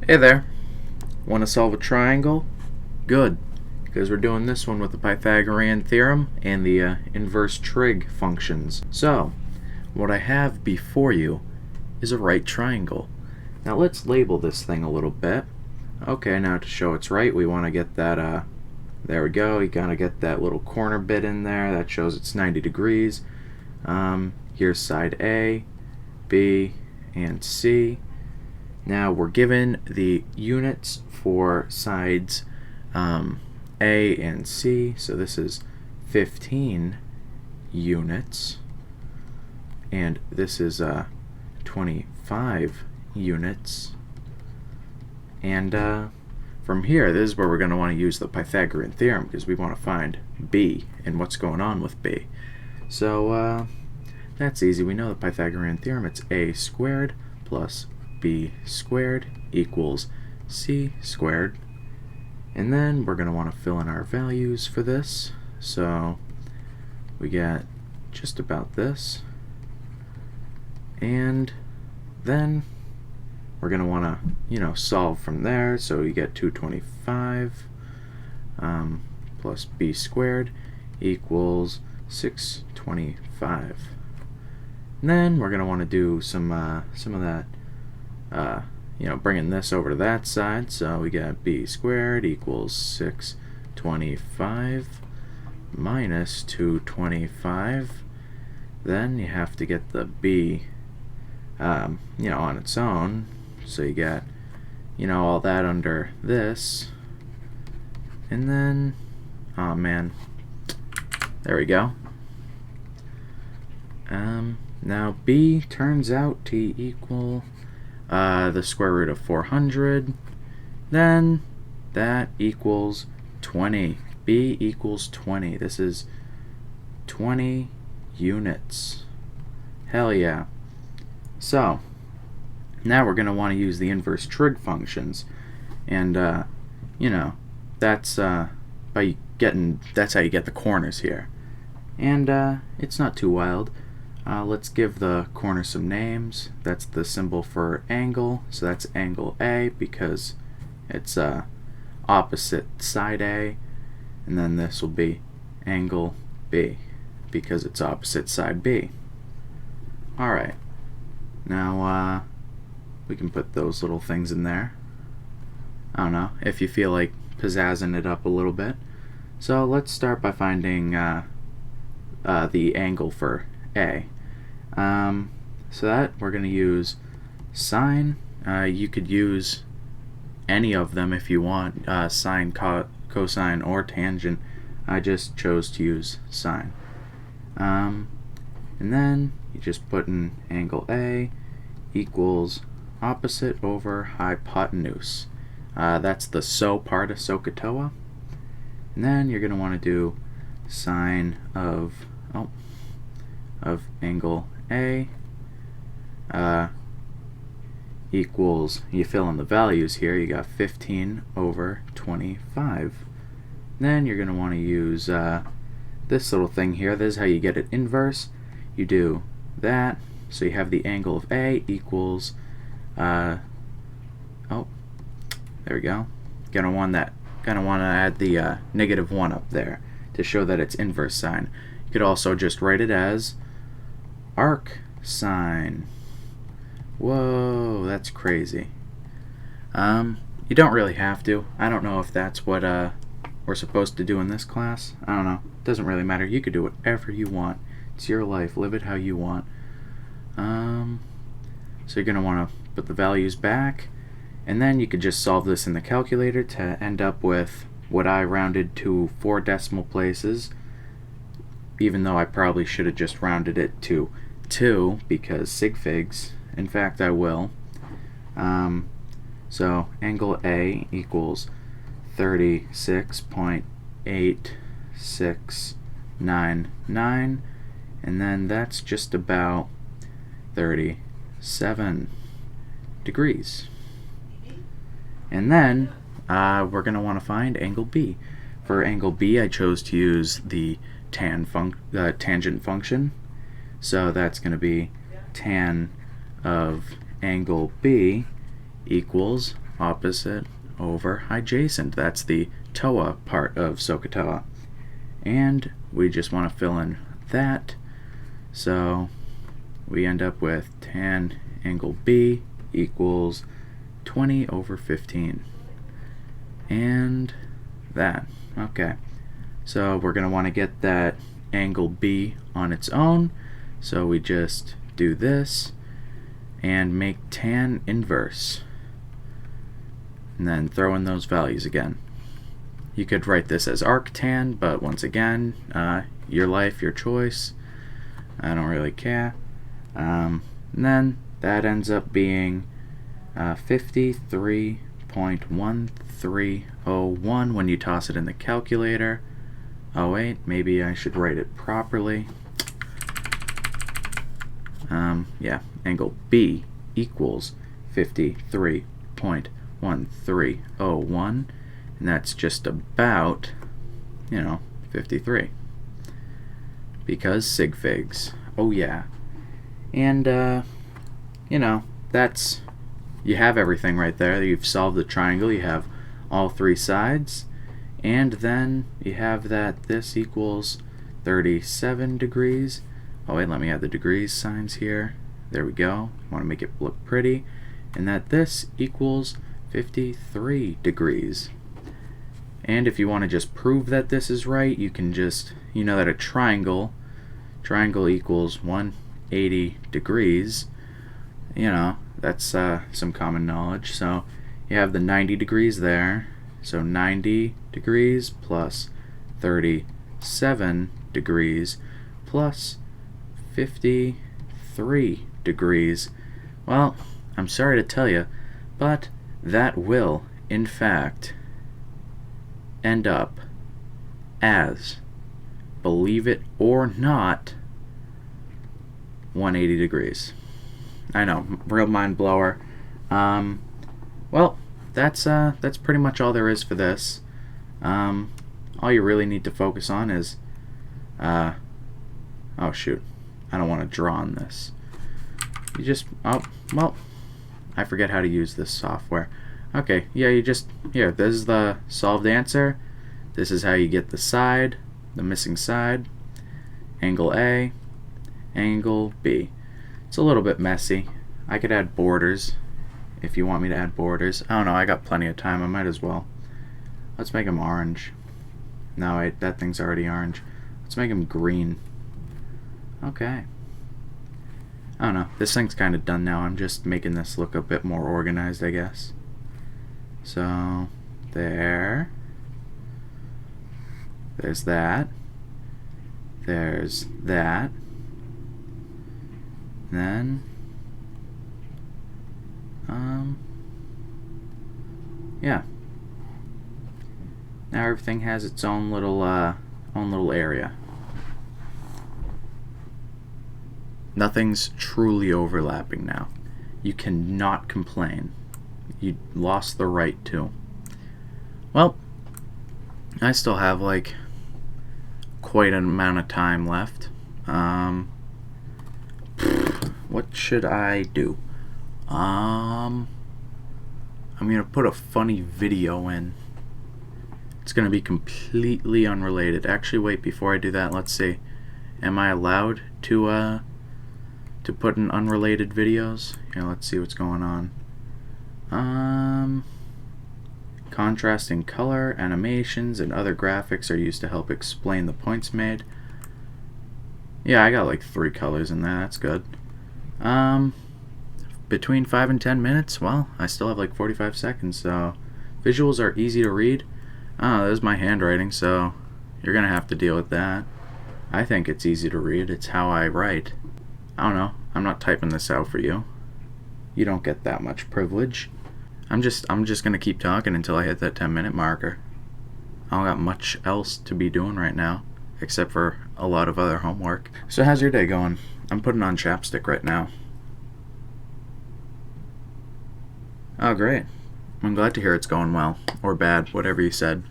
Hey there. Want to solve a triangle? Good, because we're doing this one with the Pythagorean theorem and the inverse trig functions. So, what I have before you is a right triangle. Now let's label this thing a little bit. Okay, now to show it's right, we want to get that, there we go, you gotta get that little corner bit in there. That shows it's 90 degrees. Here's side A, B, and C. Now we're given the units for sides A and C, so this is 15 units, and this is 25 units. And from here, this is where we're going to want to use the Pythagorean theorem, because we want to find B and what's going on with B. So that's easy. We know the Pythagorean theorem. It's a squared plus b squared equals c squared. And then we're going to want to fill in our values for this. So we get just about this. And then we're going to want to, solve from there. So you get 225 plus b squared equals 625. And then we're going to want to do some of that, bringing this over to that side. So we got b squared equals 625 minus 225. Then you have to get the b, on its own. So you got, all that under this. And then, oh man, there we go. Now b turns out to equal the square root of 400. Then that equals 20. B equals 20. This is 20 units. Hell yeah. So now we're going to want to use the inverse trig functions, and that's how you get the corners here. And it's not too wild. Let's give the corner some names. That's the symbol for angle, so that's angle A because it's opposite side A, and then this will be angle B because it's opposite side B. Alright, now we can put those little things in there. I don't know, if you feel like pizzazzing it up a little bit. So let's start by finding the angle for A. So that we're going to use sine. You could use any of them if you want, sine, cosine, or tangent. I just chose to use sine. And then you just put in angle A equals opposite over hypotenuse. That's the so part of SOHCAHTOA. And then you're going to want to do sine of angle A equals, you fill in the values here, you got 15 over 25. Then you're going to want to use this little thing here. This is how you get it inverse. You do that, so you have the angle of A equals, there we go. Gonna want to add the -1 up there to show that it's inverse sine. You could also just write it as arc sine. Whoa, that's crazy. You don't really have to. I don't know if that's what we're supposed to do in this class. I don't know. It doesn't really matter. You could do whatever you want. It's your life. Live it how you want. So you're going to want to put the values back, and then you could just solve this in the calculator to end up with what I rounded to 4 decimal places, even though I probably should have just rounded it to 2 because sig figs. In fact, I will. So angle A equals 36.8699, and then that's just about 37 degrees. And then we're going to want to find angle B. For angle B, I chose to use the tangent function. So that's going to be tan of angle B equals opposite over adjacent. That's the TOA part of SOHCAHTOA. And we just want to fill in that. So we end up with tan angle B equals 20 over 15. And that. Okay. So we're going to want to get that angle B on its own. So we just do this and make tan inverse. And then throw in those values again. You could write this as arctan, but once again, your life, your choice. I don't really care. And then that ends up being 53.1301 when you toss it in the calculator. Oh wait, maybe I should write it properly. Yeah, angle B equals 53.1301, and that's just about, 53. Because sig figs. Oh yeah. And, that's, you have everything right there. You've solved the triangle. You have all three sides. And then you have that this equals 37 degrees. Oh wait, let me add the degrees signs here. There we go. I want to make it look pretty. And that this equals 53 degrees. And if you want to just prove that this is right, you can just, that a triangle equals 180 degrees. That's some common knowledge. So you have the 90 degrees there. So 90 degrees plus 37 degrees plus 53 degrees. Well, I'm sorry to tell you, but that will, in fact, end up as, believe it or not, 180 degrees. I know, real mind blower. Well, that's pretty much all there is for this. All you really need to focus on is, oh shoot, I don't want to draw on this. You just, well, I forget how to use this software. Okay, yeah, this is the solved answer. This is how you get the side, the missing side, angle A, angle B. It's a little bit messy. I could add borders if you want me to add borders. I don't know, I got plenty of time, I might as well. Let's make them orange. No, wait, that thing's already orange. Let's make them green. Okay. I don't know, this thing's kind of done now. I'm just making this look a bit more organized, I guess. So, there's that. There's that. Then, yeah. Now everything has its own little area. Nothing's truly overlapping now. You cannot complain. You lost the right to. Well, I still have like quite an amount of time left. What should I do? I'm gonna put a funny video in. It's gonna be completely unrelated. Actually, wait, before I do that, let's see. Am I allowed to put in unrelated videos? Here, let's see what's going on. Contrasting color, animations, and other graphics are used to help explain the points made. Yeah, I got like 3 colors in there. That's good. Between 5 and 10 minutes, well, I still have like 45 seconds, so visuals are easy to read. There's my handwriting, so you're gonna have to deal with that. I think it's easy to read. It's how I write. I don't know. I'm not typing this out for you. You don't get that much privilege. I'm just gonna keep talking until I hit that 10-minute marker. I don't got much else to be doing right now, except for a lot of other homework. So how's your day going? I'm putting on chapstick right now. Oh, great. I'm glad to hear it's going well. Or bad, whatever you said.